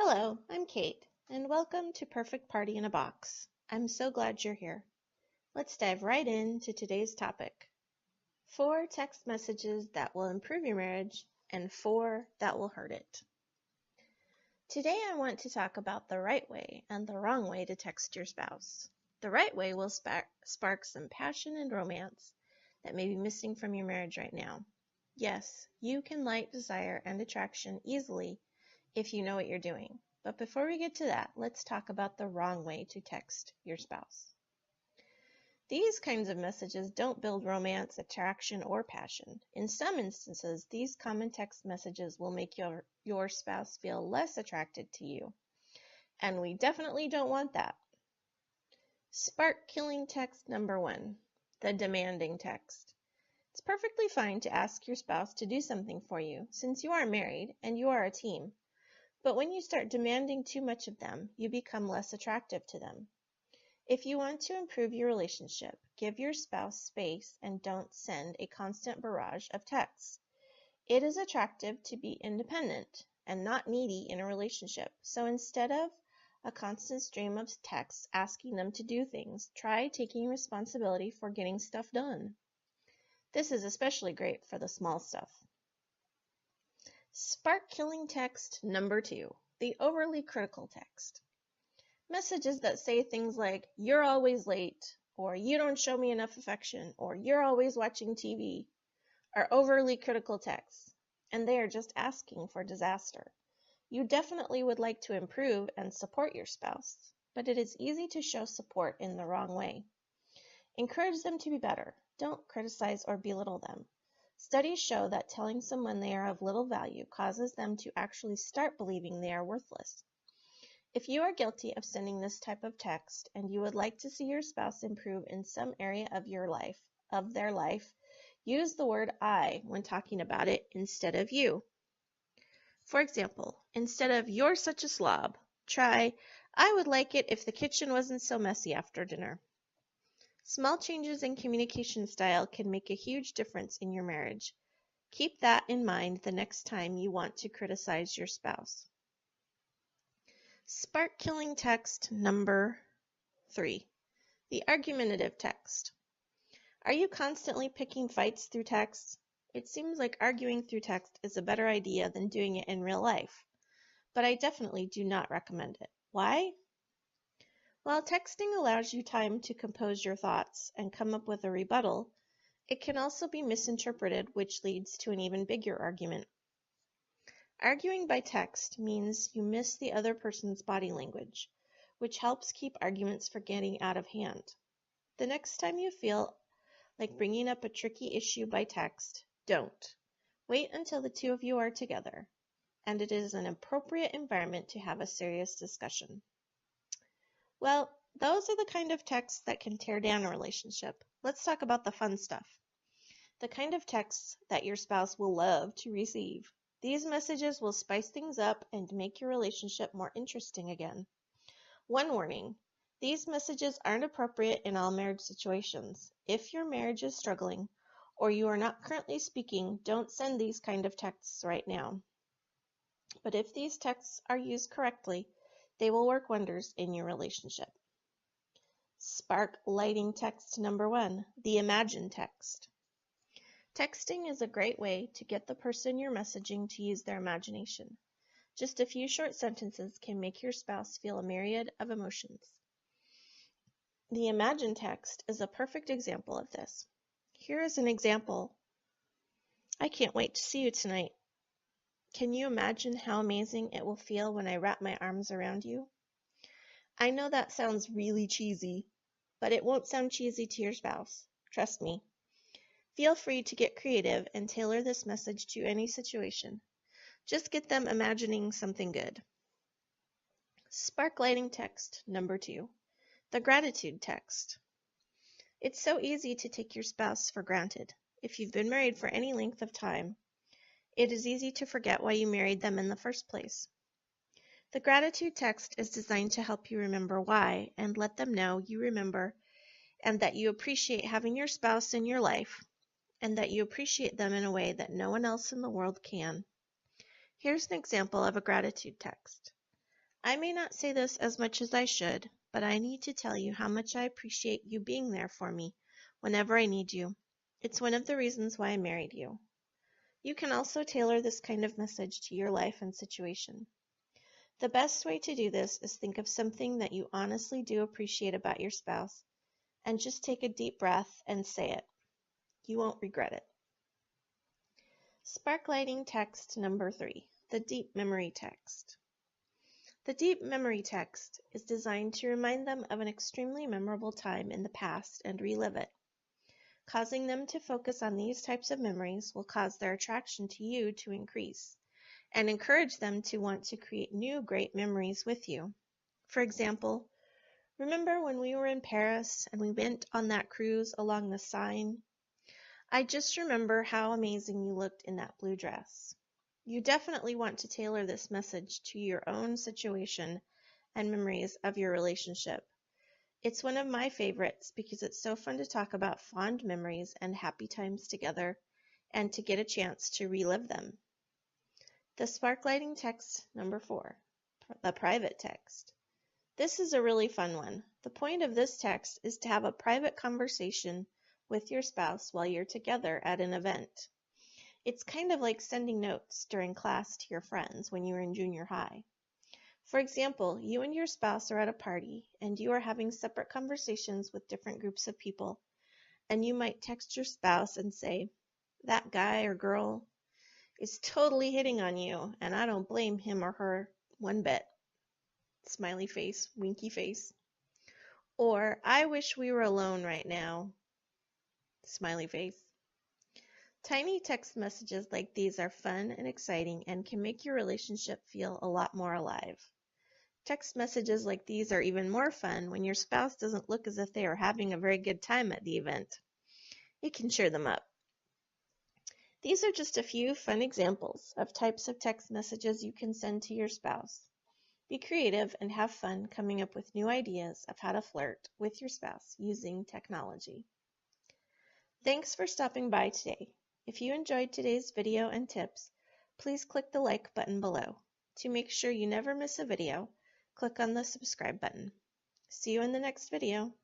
Hello, I'm Kate, and welcome to Perfect Party in a Box. I'm so glad you're here. Let's dive right into today's topic. 4 text messages that will improve your marriage and 4 that will hurt it. Today I want to talk about the right way and the wrong way to text your spouse. The right way will spark some passion and romance that may be missing from your marriage right now. Yes, you can light desire and attraction easily if you know what you're doing. But before we get to that, let's talk about the wrong way to text your spouse. These kinds of messages don't build romance, attraction, or passion. In some instances, these common text messages will make your spouse feel less attracted to you. And we definitely don't want that. Spark-killing text number 1, the demanding text. It's perfectly fine to ask your spouse to do something for you, since you are married and you are a team. But when you start demanding too much of them, you become less attractive to them. If you want to improve your relationship, give your spouse space and don't send a constant barrage of texts. It is attractive to be independent and not needy in a relationship. So instead of a constant stream of texts asking them to do things, try taking responsibility for getting stuff done. This is especially great for the small stuff. Spark-killing text number 2, the overly critical text. Messages that say things like, "You're always late," or "You don't show me enough affection," or "You're always watching TV," are overly critical texts, and they are just asking for disaster. You definitely would like to improve and support your spouse, but it is easy to show support in the wrong way. Encourage them to be better. Don't criticize or belittle them. Studies show that telling someone they are of little value causes them to actually start believing they are worthless. If you are guilty of sending this type of text and you would like to see your spouse improve in some area of their life, use the word I when talking about it instead of you. For example, instead of "You're such a slob," try "I would like it if the kitchen wasn't so messy after dinner." Small changes in communication style can make a huge difference in your marriage. Keep that in mind the next time you want to criticize your spouse. Spark-killing text number 3, the argumentative text. Are you constantly picking fights through text? It seems like arguing through text is a better idea than doing it in real life, but I definitely do not recommend it. Why? While texting allows you time to compose your thoughts and come up with a rebuttal, it can also be misinterpreted, which leads to an even bigger argument. Arguing by text means you miss the other person's body language, which helps keep arguments from getting out of hand. The next time you feel like bringing up a tricky issue by text, don't. Wait until the two of you are together, and it is an appropriate environment to have a serious discussion. Well, those are the kind of texts that can tear down a relationship. Let's talk about the fun stuff. The kind of texts that your spouse will love to receive. These messages will spice things up and make your relationship more interesting again. One warning, these messages aren't appropriate in all marriage situations. If your marriage is struggling or you are not currently speaking, don't send these kind of texts right now. But if these texts are used correctly, they will work wonders in your relationship. Spark lighting text number 1, the imagine text. Texting is a great way to get the person you're messaging to use their imagination. Just a few short sentences can make your spouse feel a myriad of emotions. The imagine text is a perfect example of this. Here is an example. "I can't wait to see you tonight. Can you imagine how amazing it will feel when I wrap my arms around you?" I know that sounds really cheesy, but it won't sound cheesy to your spouse. Trust me. Feel free to get creative and tailor this message to any situation. Just get them imagining something good. Spark lighting text number 2, the gratitude text. It's so easy to take your spouse for granted. If you've been married for any length of time, it is easy to forget why you married them in the first place. The gratitude text is designed to help you remember why and let them know you remember and that you appreciate having your spouse in your life and that you appreciate them in a way that no one else in the world can. Here's an example of a gratitude text. I may not say this as much as I should, but I need to tell you how much I appreciate you being there for me whenever I need you. It's one of the reasons why I married you. You can also tailor this kind of message to your life and situation. The best way to do this is think of something that you honestly do appreciate about your spouse and just take a deep breath and say it. You won't regret it. Sparklighting text number 3, the deep memory text. The deep memory text is designed to remind them of an extremely memorable time in the past and relive it. Causing them to focus on these types of memories will cause their attraction to you to increase and encourage them to want to create new great memories with you. For example, remember when we were in Paris and we went on that cruise along the Seine? I just remember how amazing you looked in that blue dress. You definitely want to tailor this message to your own situation and memories of your relationship. It's one of my favorites because it's so fun to talk about fond memories and happy times together and to get a chance to relive them. The sparklighting text number 4, the private text. This is a really fun one. The point of this text is to have a private conversation with your spouse while you're together at an event. It's kind of like sending notes during class to your friends when you were in junior high. For example, you and your spouse are at a party and you are having separate conversations with different groups of people, and you might text your spouse and say, "That guy or girl is totally hitting on you, and I don't blame him or her one bit." Smiley face, winky face. Or, "I wish we were alone right now." Smiley face. Tiny text messages like these are fun and exciting and can make your relationship feel a lot more alive. Text messages like these are even more fun when your spouse doesn't look as if they are having a very good time at the event. It can cheer them up. These are just a few fun examples of types of text messages you can send to your spouse. Be creative and have fun coming up with new ideas of how to flirt with your spouse using technology. Thanks for stopping by today. If you enjoyed today's video and tips, please click the like button below. To make sure you never miss a video, click on the subscribe button. See you in the next video.